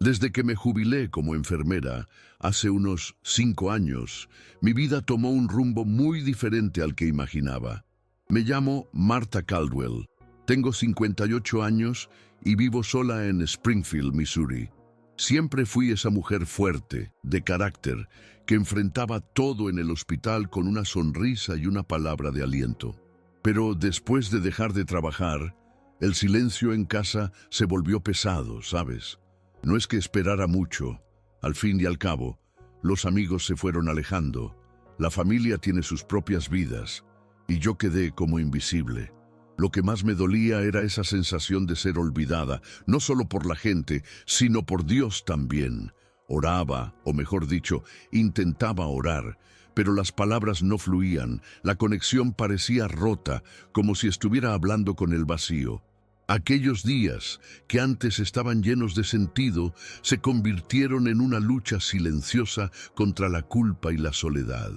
Desde que me jubilé como enfermera, hace unos 5 años, mi vida tomó un rumbo muy diferente al que imaginaba. Me llamo Martha Caldwell, tengo 58 años y vivo sola en Springfield, Missouri. Siempre fui esa mujer fuerte, de carácter, que enfrentaba todo en el hospital con una sonrisa y una palabra de aliento. Pero después de dejar de trabajar, el silencio en casa se volvió pesado, ¿sabes? No es que esperara mucho. Al fin y al cabo, los amigos se fueron alejando, la familia tiene sus propias vidas, y yo quedé como invisible. Lo que más me dolía era esa sensación de ser olvidada, no solo por la gente, sino por Dios también. Oraba, o mejor dicho, intentaba orar, pero las palabras no fluían, la conexión parecía rota, como si estuviera hablando con el vacío. Aquellos días, que antes estaban llenos de sentido, se convirtieron en una lucha silenciosa contra la culpa y la soledad.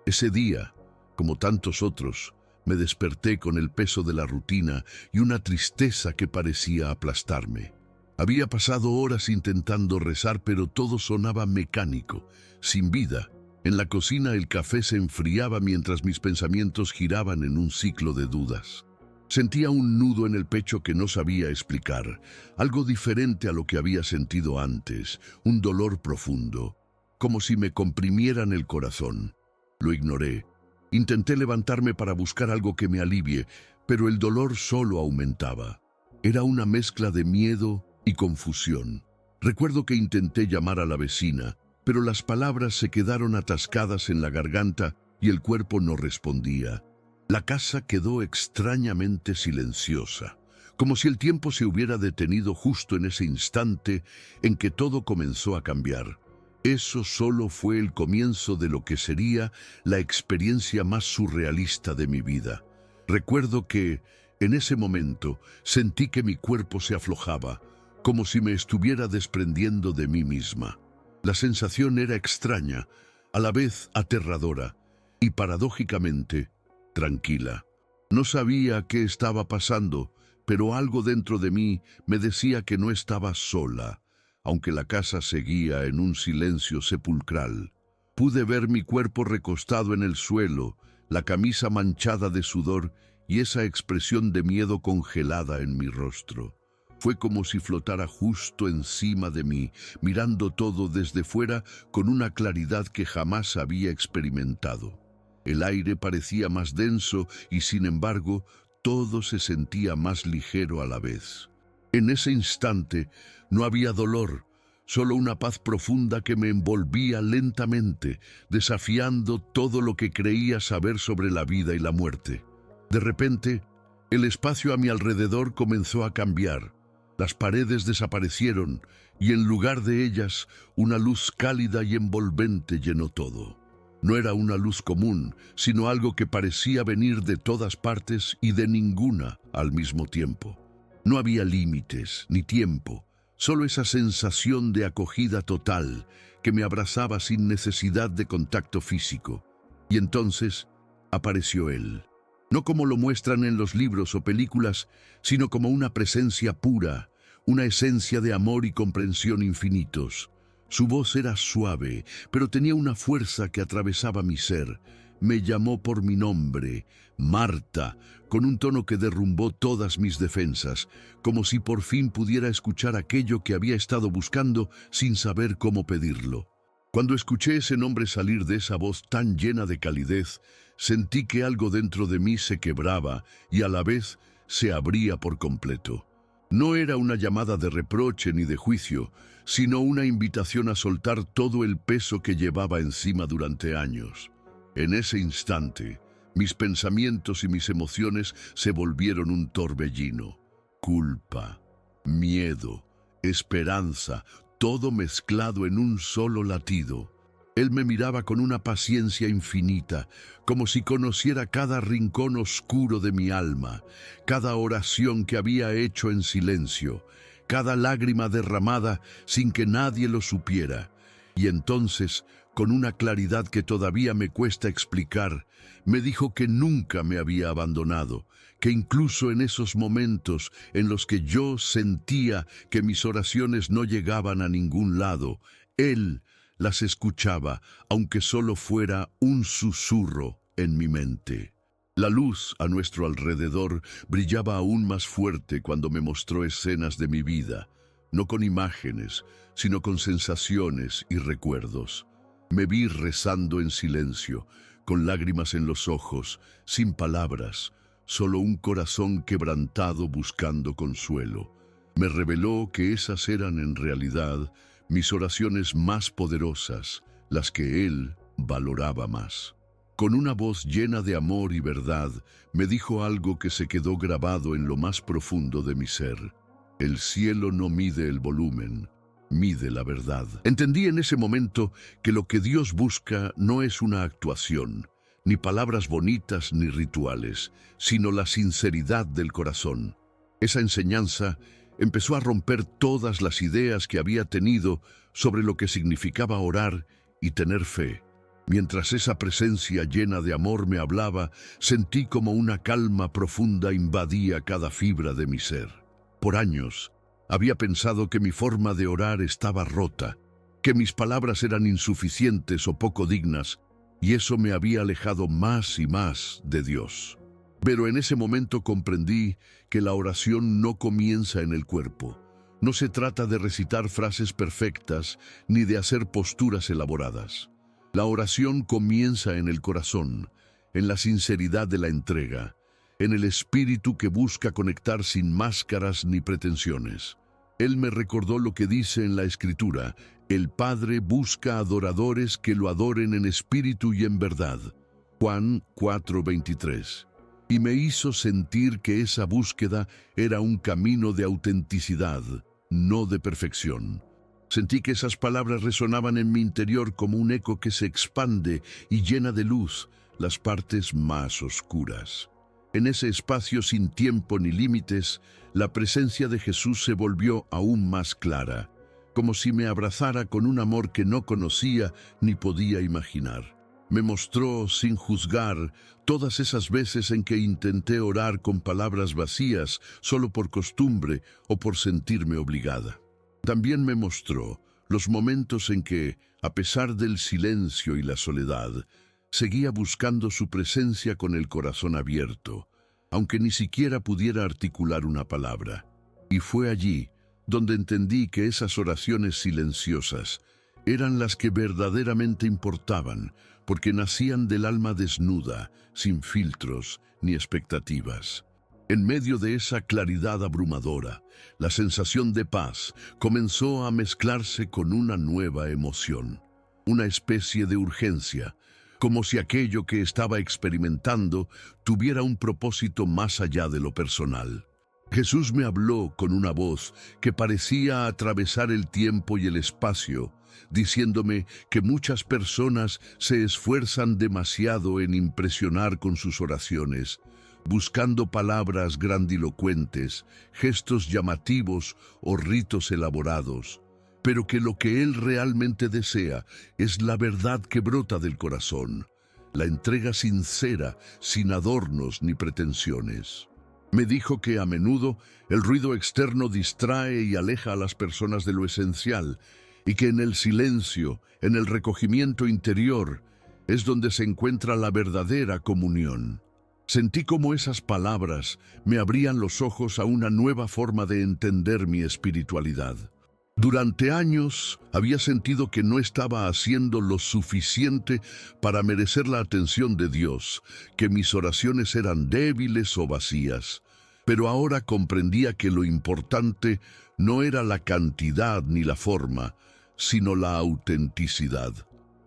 Ese día, como tantos otros, me desperté con el peso de la rutina y una tristeza que parecía aplastarme. Había pasado horas intentando rezar, pero todo sonaba mecánico, sin vida. En la cocina el café se enfriaba mientras mis pensamientos giraban en un ciclo de dudas. Sentía un nudo en el pecho que no sabía explicar, algo diferente a lo que había sentido antes, un dolor profundo, como si me comprimieran el corazón. Lo ignoré. Intenté levantarme para buscar algo que me alivie, pero el dolor solo aumentaba. Era una mezcla de miedo y confusión. Recuerdo que intenté llamar a la vecina, pero las palabras se quedaron atascadas en la garganta y el cuerpo no respondía. La casa quedó extrañamente silenciosa, como si el tiempo se hubiera detenido justo en ese instante en que todo comenzó a cambiar. Eso solo fue el comienzo de lo que sería la experiencia más surrealista de mi vida. Recuerdo que, en ese momento, sentí que mi cuerpo se aflojaba, como si me estuviera desprendiendo de mí misma. La sensación era extraña, a la vez aterradora, y paradójicamente, tranquila. No sabía qué estaba pasando, pero algo dentro de mí me decía que no estaba sola, aunque la casa seguía en un silencio sepulcral. Pude ver mi cuerpo recostado en el suelo, la camisa manchada de sudor y esa expresión de miedo congelada en mi rostro. Fue como si flotara justo encima de mí, mirando todo desde fuera con una claridad que jamás había experimentado. El aire parecía más denso y, sin embargo, todo se sentía más ligero a la vez. En ese instante no había dolor, solo una paz profunda que me envolvía lentamente, desafiando todo lo que creía saber sobre la vida y la muerte. De repente, el espacio a mi alrededor comenzó a cambiar. Las paredes desaparecieron y en lugar de ellas, una luz cálida y envolvente llenó todo. No era una luz común, sino algo que parecía venir de todas partes y de ninguna al mismo tiempo. No había límites ni tiempo, solo esa sensación de acogida total que me abrazaba sin necesidad de contacto físico. Y entonces apareció él, no como lo muestran en los libros o películas, sino como una presencia pura, una esencia de amor y comprensión infinitos. Su voz era suave, pero tenía una fuerza que atravesaba mi ser. Me llamó por mi nombre, Marta, con un tono que derrumbó todas mis defensas, como si por fin pudiera escuchar aquello que había estado buscando sin saber cómo pedirlo. Cuando escuché ese nombre salir de esa voz tan llena de calidez, sentí que algo dentro de mí se quebraba y a la vez se abría por completo. No era una llamada de reproche ni de juicio, sino una invitación a soltar todo el peso que llevaba encima durante años. En ese instante, mis pensamientos y mis emociones se volvieron un torbellino. Culpa, miedo, esperanza, todo mezclado en un solo latido. Él me miraba con una paciencia infinita, como si conociera cada rincón oscuro de mi alma, cada oración que había hecho en silencio, cada lágrima derramada sin que nadie lo supiera. Y entonces, con una claridad que todavía me cuesta explicar, me dijo que nunca me había abandonado, que incluso en esos momentos en los que yo sentía que mis oraciones no llegaban a ningún lado, Él las escuchaba, aunque solo fuera un susurro en mi mente. La luz a nuestro alrededor brillaba aún más fuerte cuando me mostró escenas de mi vida, no con imágenes, sino con sensaciones y recuerdos. Me vi rezando en silencio, con lágrimas en los ojos, sin palabras, solo un corazón quebrantado buscando consuelo. Me reveló que esas eran en realidad mis oraciones más poderosas, las que Él valoraba más. Con una voz llena de amor y verdad, me dijo algo que se quedó grabado en lo más profundo de mi ser. El cielo no mide el volumen, mide la verdad. Entendí en ese momento que lo que Dios busca no es una actuación, ni palabras bonitas ni rituales, sino la sinceridad del corazón. Esa enseñanza empezó a romper todas las ideas que había tenido sobre lo que significaba orar y tener fe. Mientras esa presencia llena de amor me hablaba, sentí como una calma profunda invadía cada fibra de mi ser. Por años, había pensado que mi forma de orar estaba rota, que mis palabras eran insuficientes o poco dignas, y eso me había alejado más y más de Dios. Pero en ese momento comprendí que la oración no comienza en el cuerpo. No se trata de recitar frases perfectas ni de hacer posturas elaboradas. La oración comienza en el corazón, en la sinceridad de la entrega, en el espíritu que busca conectar sin máscaras ni pretensiones. Él me recordó lo que dice en la Escritura: el Padre busca adoradores que lo adoren en espíritu y en verdad. Juan 4:23. Y me hizo sentir que esa búsqueda era un camino de autenticidad, no de perfección. Sentí que esas palabras resonaban en mi interior como un eco que se expande y llena de luz las partes más oscuras. En ese espacio sin tiempo ni límites, la presencia de Jesús se volvió aún más clara, como si me abrazara con un amor que no conocía ni podía imaginar. Me mostró, sin juzgar, todas esas veces en que intenté orar con palabras vacías, solo por costumbre o por sentirme obligada. También me mostró los momentos en que, a pesar del silencio y la soledad, seguía buscando su presencia con el corazón abierto, aunque ni siquiera pudiera articular una palabra. Y fue allí donde entendí que esas oraciones silenciosas eran las que verdaderamente importaban, porque nacían del alma desnuda, sin filtros ni expectativas. En medio de esa claridad abrumadora, la sensación de paz comenzó a mezclarse con una nueva emoción, una especie de urgencia, como si aquello que estaba experimentando tuviera un propósito más allá de lo personal. Jesús me habló con una voz que parecía atravesar el tiempo y el espacio, diciéndome que muchas personas se esfuerzan demasiado en impresionar con sus oraciones, buscando palabras grandilocuentes, gestos llamativos o ritos elaborados, pero que lo que Él realmente desea es la verdad que brota del corazón, la entrega sincera, sin adornos ni pretensiones. Me dijo que a menudo el ruido externo distrae y aleja a las personas de lo esencial, y que en el silencio, en el recogimiento interior, es donde se encuentra la verdadera comunión. Sentí como esas palabras me abrían los ojos a una nueva forma de entender mi espiritualidad. Durante años había sentido que no estaba haciendo lo suficiente para merecer la atención de Dios, que mis oraciones eran débiles o vacías. Pero ahora comprendía que lo importante no era la cantidad ni la forma, sino la autenticidad.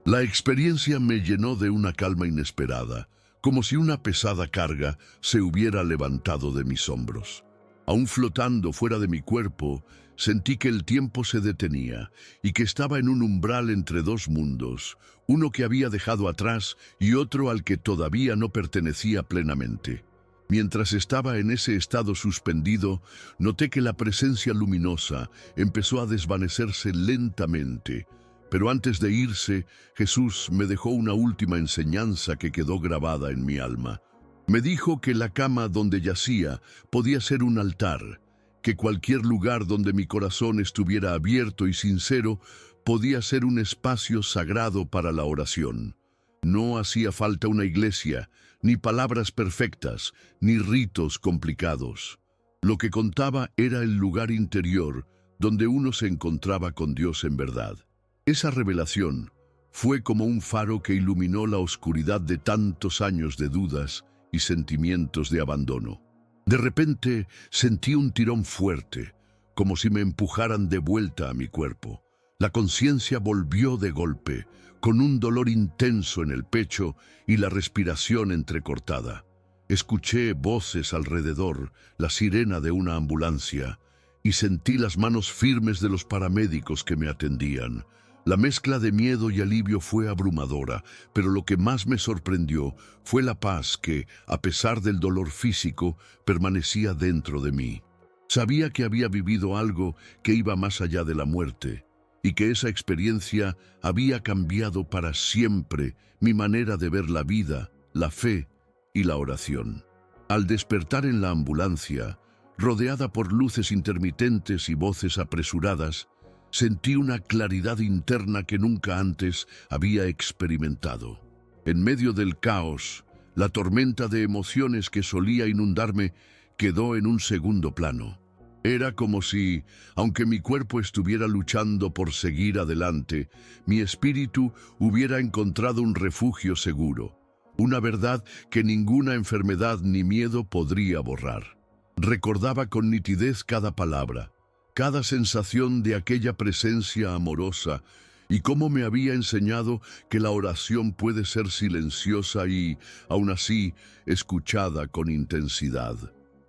La experiencia me llenó de una calma inesperada, como si una pesada carga se hubiera levantado de mis hombros. Aún flotando fuera de mi cuerpo, sentí que el tiempo se detenía y que estaba en un umbral entre dos mundos, uno que había dejado atrás y otro al que todavía no pertenecía plenamente. Mientras estaba en ese estado suspendido, noté que la presencia luminosa empezó a desvanecerse lentamente, pero antes de irse, Jesús me dejó una última enseñanza que quedó grabada en mi alma. Me dijo que la cama donde yacía podía ser un altar, que cualquier lugar donde mi corazón estuviera abierto y sincero podía ser un espacio sagrado para la oración. No hacía falta una iglesia, ni palabras perfectas, ni ritos complicados. Lo que contaba era el lugar interior donde uno se encontraba con Dios en verdad. Esa revelación fue como un faro que iluminó la oscuridad de tantos años de dudas y sentimientos de abandono. De repente sentí un tirón fuerte, como si me empujaran de vuelta a mi cuerpo. La conciencia volvió de golpe, con un dolor intenso en el pecho y la respiración entrecortada. Escuché voces alrededor, la sirena de una ambulancia, y sentí las manos firmes de los paramédicos que me atendían. La mezcla de miedo y alivio fue abrumadora, pero lo que más me sorprendió fue la paz que, a pesar del dolor físico, permanecía dentro de mí. Sabía que había vivido algo que iba más allá de la muerte, y que esa experiencia había cambiado para siempre mi manera de ver la vida, la fe y la oración. Al despertar en la ambulancia, rodeada por luces intermitentes y voces apresuradas, sentí una claridad interna que nunca antes había experimentado. En medio del caos, la tormenta de emociones que solía inundarme quedó en un segundo plano. Era como si, aunque mi cuerpo estuviera luchando por seguir adelante, mi espíritu hubiera encontrado un refugio seguro, una verdad que ninguna enfermedad ni miedo podría borrar. Recordaba con nitidez cada palabra, cada sensación de aquella presencia amorosa y cómo me había enseñado que la oración puede ser silenciosa y, aún así, escuchada con intensidad.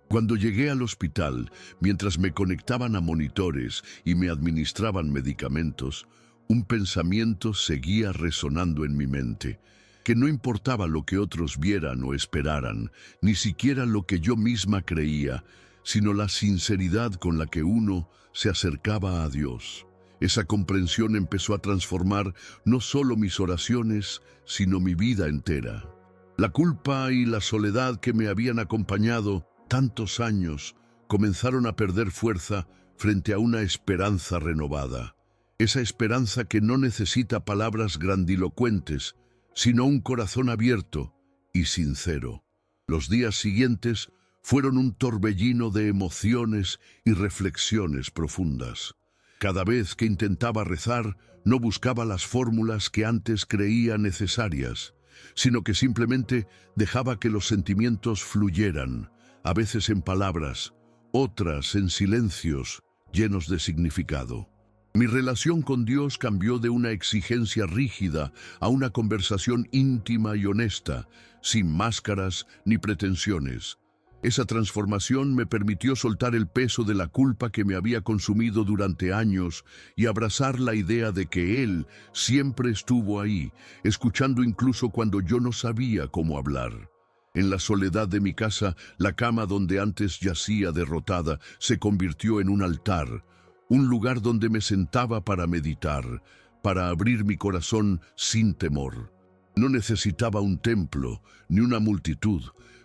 Cuando llegué al hospital, mientras me conectaban a monitores y me administraban medicamentos, un pensamiento seguía resonando en mi mente, que no importaba lo que otros vieran o esperaran, ni siquiera lo que yo misma creía, sino la sinceridad con la que uno se acercaba a Dios. Esa comprensión empezó a transformar no solo mis oraciones, sino mi vida entera. La culpa y la soledad que me habían acompañado tantos años comenzaron a perder fuerza frente a una esperanza renovada. Esa esperanza que no necesita palabras grandilocuentes, sino un corazón abierto y sincero. Los días siguientes fueron un torbellino de emociones y reflexiones profundas. Cada vez que intentaba rezar, no buscaba las fórmulas que antes creía necesarias, sino que simplemente dejaba que los sentimientos fluyeran, a veces en palabras, otras en silencios llenos de significado. Mi relación con Dios cambió de una exigencia rígida a una conversación íntima y honesta, sin máscaras ni pretensiones. Esa transformación me permitió soltar el peso de la culpa que me había consumido durante años y abrazar la idea de que Él siempre estuvo ahí, escuchando incluso cuando yo no sabía cómo hablar. En la soledad de mi casa, la cama donde antes yacía derrotada se convirtió en un altar, un lugar donde me sentaba para meditar, para abrir mi corazón sin temor. No necesitaba un templo, ni una multitud,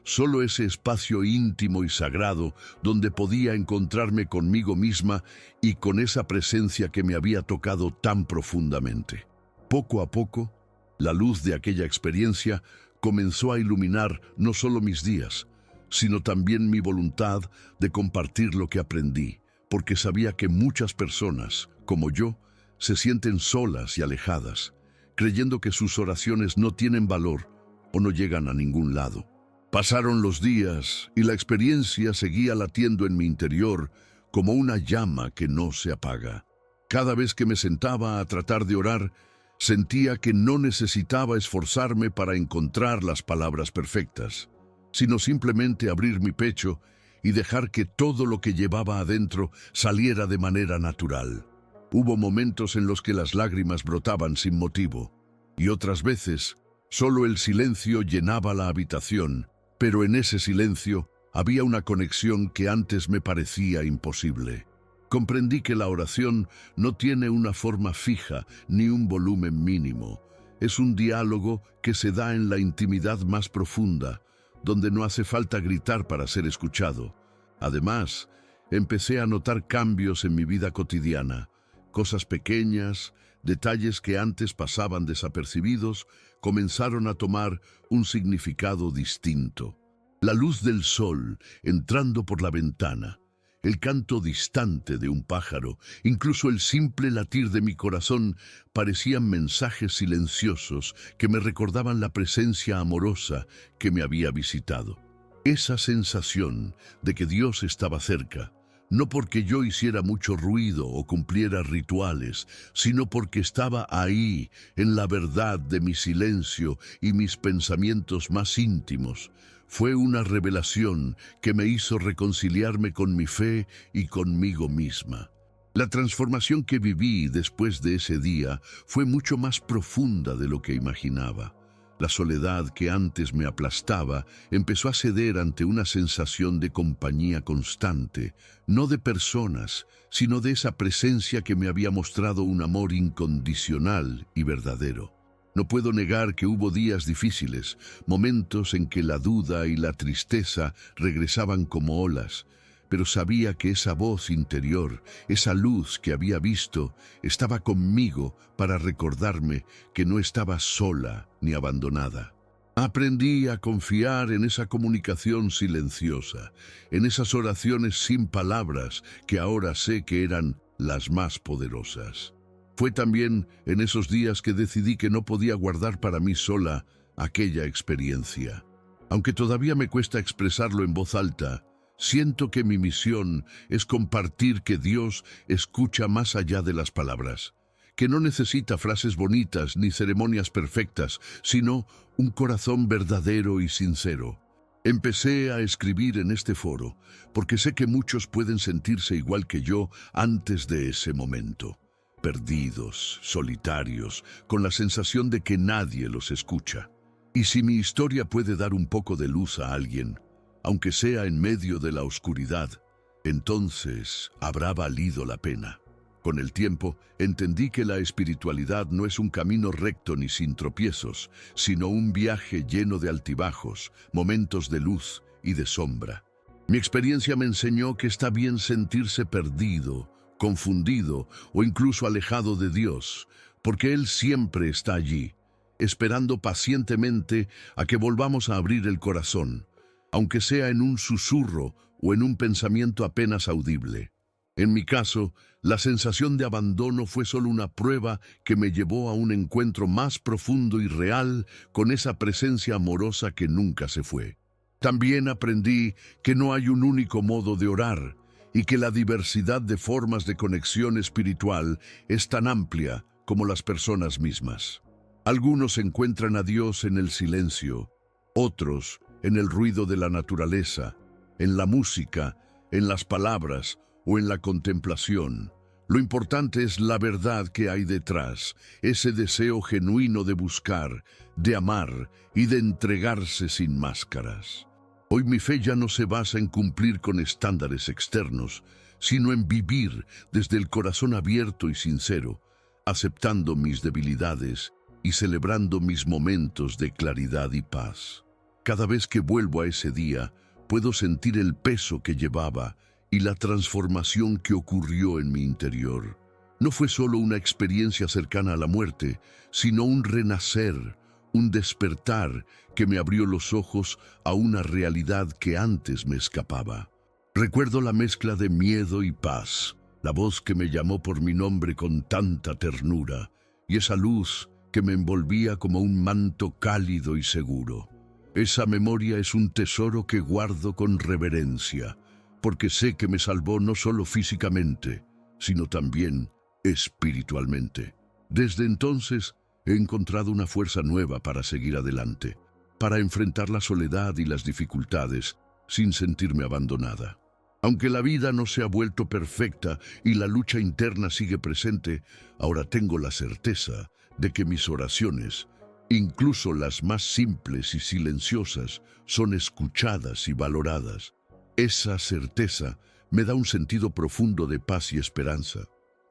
solo ese espacio íntimo y sagrado donde podía encontrarme conmigo misma y con esa presencia que me había tocado tan profundamente. Poco a poco, la luz de aquella experiencia comenzó a iluminar no solo mis días, sino también mi voluntad de compartir lo que aprendí, porque sabía que muchas personas, como yo, se sienten solas y alejadas, creyendo que sus oraciones no tienen valor o no llegan a ningún lado. Pasaron los días y la experiencia seguía latiendo en mi interior como una llama que no se apaga. Cada vez que me sentaba a tratar de orar, sentía que no necesitaba esforzarme para encontrar las palabras perfectas, sino simplemente abrir mi pecho y dejar que todo lo que llevaba adentro saliera de manera natural. Hubo momentos en los que las lágrimas brotaban sin motivo, y otras veces solo el silencio llenaba la habitación, pero en ese silencio había una conexión que antes me parecía imposible. Comprendí que la oración no tiene una forma fija ni un volumen mínimo. Es un diálogo que se da en la intimidad más profunda, donde no hace falta gritar para ser escuchado. Además, empecé a notar cambios en mi vida cotidiana, cosas pequeñas, detalles que antes pasaban desapercibidos, comenzaron a tomar un significado distinto. La luz del sol entrando por la ventana, el canto distante de un pájaro, incluso el simple latir de mi corazón parecían mensajes silenciosos que me recordaban la presencia amorosa que me había visitado. Esa sensación de que Dios estaba cerca, no porque yo hiciera mucho ruido o cumpliera rituales, sino porque estaba ahí, en la verdad de mi silencio y mis pensamientos más íntimos, fue una revelación que me hizo reconciliarme con mi fe y conmigo misma. La transformación que viví después de ese día fue mucho más profunda de lo que imaginaba. La soledad que antes me aplastaba empezó a ceder ante una sensación de compañía constante, no de personas, sino de esa presencia que me había mostrado un amor incondicional y verdadero. No puedo negar que hubo días difíciles, momentos en que la duda y la tristeza regresaban como olas, pero sabía que esa voz interior, esa luz que había visto, estaba conmigo para recordarme que no estaba sola ni abandonada. Aprendí a confiar en esa comunicación silenciosa, en esas oraciones sin palabras que ahora sé que eran las más poderosas. Fue también en esos días que decidí que no podía guardar para mí sola aquella experiencia. Aunque todavía me cuesta expresarlo en voz alta, siento que mi misión es compartir que Dios escucha más allá de las palabras, que no necesita frases bonitas ni ceremonias perfectas, sino un corazón verdadero y sincero. Empecé a escribir en este foro, porque sé que muchos pueden sentirse igual que yo antes de ese momento. Perdidos, solitarios, con la sensación de que nadie los escucha. Y si mi historia puede dar un poco de luz a alguien, aunque sea en medio de la oscuridad, entonces habrá valido la pena. Con el tiempo, entendí que la espiritualidad no es un camino recto ni sin tropiezos, sino un viaje lleno de altibajos, momentos de luz y de sombra. Mi experiencia me enseñó que está bien sentirse perdido, confundido o incluso alejado de Dios, porque Él siempre está allí, esperando pacientemente a que volvamos a abrir el corazón, aunque sea en un susurro o en un pensamiento apenas audible. En mi caso, la sensación de abandono fue solo una prueba que me llevó a un encuentro más profundo y real con esa presencia amorosa que nunca se fue. También aprendí que no hay un único modo de orar, y que la diversidad de formas de conexión espiritual es tan amplia como las personas mismas. Algunos encuentran a Dios en el silencio, otros en el ruido de la naturaleza, en la música, en las palabras o en la contemplación. Lo importante es la verdad que hay detrás, ese deseo genuino de buscar, de amar y de entregarse sin máscaras. Hoy mi fe ya no se basa en cumplir con estándares externos, sino en vivir desde el corazón abierto y sincero, aceptando mis debilidades y celebrando mis momentos de claridad y paz. Cada vez que vuelvo a ese día, puedo sentir el peso que llevaba y la transformación que ocurrió en mi interior. No fue solo una experiencia cercana a la muerte, sino un renacer, un despertar que me abrió los ojos a una realidad que antes me escapaba. Recuerdo la mezcla de miedo y paz, la voz que me llamó por mi nombre con tanta ternura, y esa luz que me envolvía como un manto cálido y seguro. Esa memoria es un tesoro que guardo con reverencia, porque sé que me salvó no solo físicamente, sino también espiritualmente. Desde entonces, he encontrado una fuerza nueva para seguir adelante, para enfrentar la soledad y las dificultades sin sentirme abandonada. Aunque la vida no se ha vuelto perfecta y la lucha interna sigue presente, ahora tengo la certeza de que mis oraciones, incluso las más simples y silenciosas, son escuchadas y valoradas. Esa certeza me da un sentido profundo de paz y esperanza,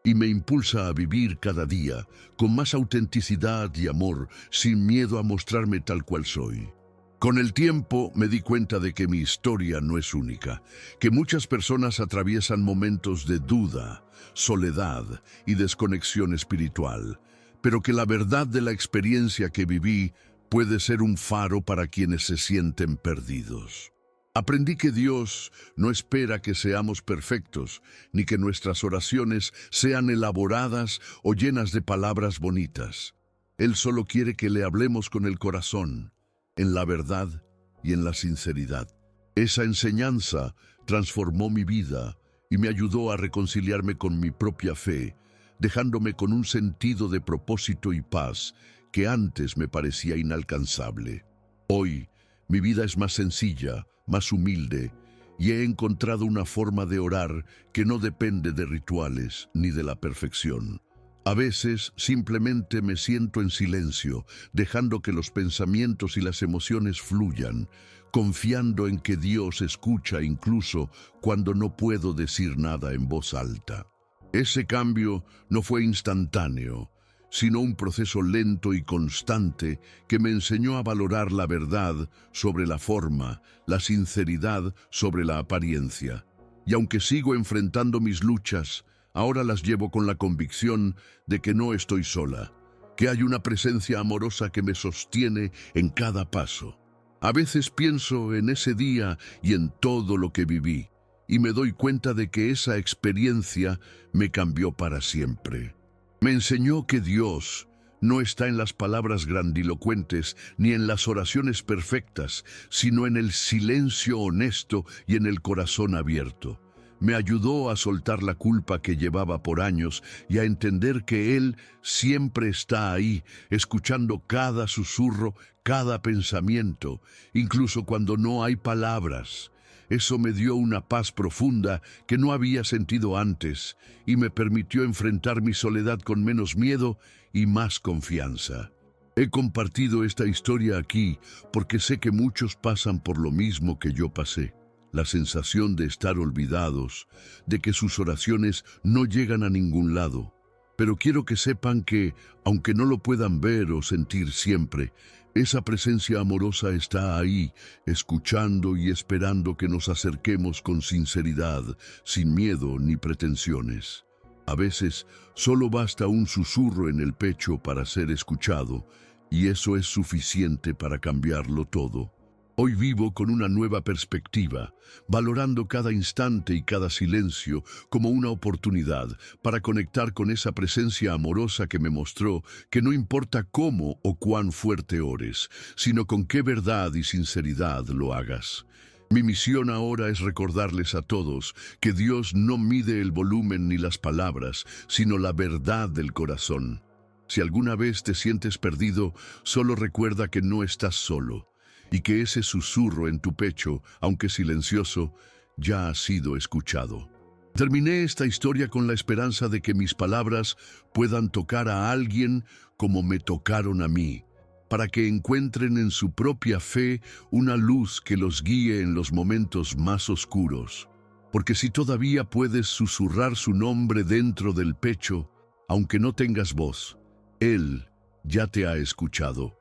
y me impulsa a vivir cada día con más autenticidad y amor, sin miedo a mostrarme tal cual soy. Con el tiempo me di cuenta de que mi historia no es única, que muchas personas atraviesan momentos de duda, soledad y desconexión espiritual, pero que la verdad de la experiencia que viví puede ser un faro para quienes se sienten perdidos. Aprendí que Dios no espera que seamos perfectos, ni que nuestras oraciones sean elaboradas o llenas de palabras bonitas. Él solo quiere que le hablemos con el corazón, en la verdad y en la sinceridad. Esa enseñanza transformó mi vida y me ayudó a reconciliarme con mi propia fe, dejándome con un sentido de propósito y paz que antes me parecía inalcanzable. Hoy, mi vida es más sencilla, más humilde, y he encontrado una forma de orar que no depende de rituales ni de la perfección. A veces simplemente me siento en silencio, dejando que los pensamientos y las emociones fluyan, confiando en que Dios escucha incluso cuando no puedo decir nada en voz alta. Ese cambio no fue instantáneo, sino un proceso lento y constante que me enseñó a valorar la verdad sobre la forma, la sinceridad sobre la apariencia. Y aunque sigo enfrentando mis luchas, ahora las llevo con la convicción de que no estoy sola, que hay una presencia amorosa que me sostiene en cada paso. A veces pienso en ese día y en todo lo que viví, y me doy cuenta de que esa experiencia me cambió para siempre. Me enseñó que Dios no está en las palabras grandilocuentes ni en las oraciones perfectas, sino en el silencio honesto y en el corazón abierto. Me ayudó a soltar la culpa que llevaba por años y a entender que Él siempre está ahí, escuchando cada susurro, cada pensamiento, incluso cuando no hay palabras. Eso me dio una paz profunda que no había sentido antes y me permitió enfrentar mi soledad con menos miedo y más confianza. He compartido esta historia aquí porque sé que muchos pasan por lo mismo que yo pasé. La sensación de estar olvidados, de que sus oraciones no llegan a ningún lado. Pero quiero que sepan que, aunque no lo puedan ver o sentir siempre, esa presencia amorosa está ahí, escuchando y esperando que nos acerquemos con sinceridad, sin miedo ni pretensiones. A veces solo basta un susurro en el pecho para ser escuchado, y eso es suficiente para cambiarlo todo. Hoy vivo con una nueva perspectiva, valorando cada instante y cada silencio como una oportunidad para conectar con esa presencia amorosa que me mostró que no importa cómo o cuán fuerte ores, sino con qué verdad y sinceridad lo hagas. Mi misión ahora es recordarles a todos que Dios no mide el volumen ni las palabras, sino la verdad del corazón. Si alguna vez te sientes perdido, solo recuerda que no estás solo, y que ese susurro en tu pecho, aunque silencioso, ya ha sido escuchado. Terminé esta historia con la esperanza de que mis palabras puedan tocar a alguien como me tocaron a mí, para que encuentren en su propia fe una luz que los guíe en los momentos más oscuros. Porque si todavía puedes susurrar su nombre dentro del pecho, aunque no tengas voz, Él ya te ha escuchado.